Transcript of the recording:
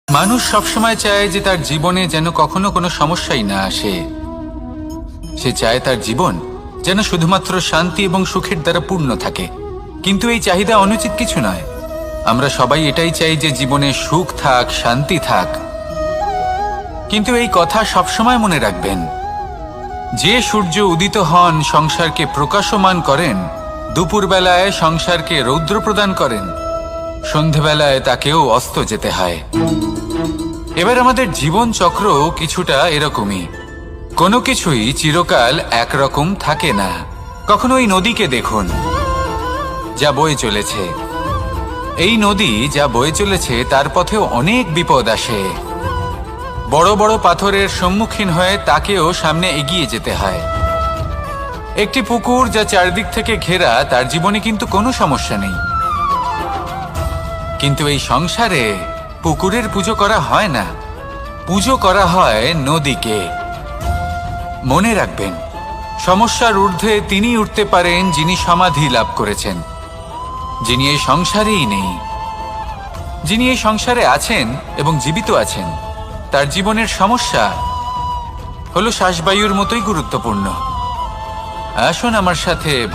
মানুষ সবসময় চায় যে তার জীবনে যেন কখনো কোনো সমস্যাই না আসে। সে চায় তার জীবন যেন শুধুমাত্র শান্তি এবং সুখের দ্বারা পূর্ণ থাকে। কিন্তু এই চাহিদা অনুচিত কিছু নয়। আমরা সবাই এটাই চাই যে জীবনে সুখ থাক, শান্তি থাক। কিন্তু এই কথা সবসময় মনে রাখবেন, যে সূর্য উদিত হন সংসারকে প্রকাশমান করেন, দুপুরবেলায় সংসারকে রৌদ্র প্রদান করেন, সন্ধেবেলায় তাকেও অস্ত যেতে হয়। এবার আমাদের জীবন চক্র কিছুটা এরকমই। কোনো কিছুই চিরকাল একরকম থাকে না। কখনো এই নদীকে দেখুন, যা বয়ে চলেছে। এই নদী যা বয়ে চলেছে তার পথেও অনেক বিপদ আসে। বড় বড় পাথরের সম্মুখীন হয়ে তাকেও সামনে এগিয়ে যেতে হয়। একটি পুকুর যা চারদিক থেকে ঘেরা, তার জীবনে কিন্তু কোনো সমস্যা নেই। কিন্তু এই সংসারে পুকুরের পুজো করা হয় না, পুজো করা হয় নদীকে। মনে রাখবেন, সমস্যার ঊর্ধ্বে তিনি উঠতে পারেন যিনি সমাধি লাভ করেছেন, যিনি এই সংসারেই নেই। যিনি এই সংসারে আছেন এবং জীবিত আছেন, তার জীবনের সমস্যা হলো শ্বাসবায়ুর মতোই গুরুত্বপূর্ণ। আসুন আমার সাথে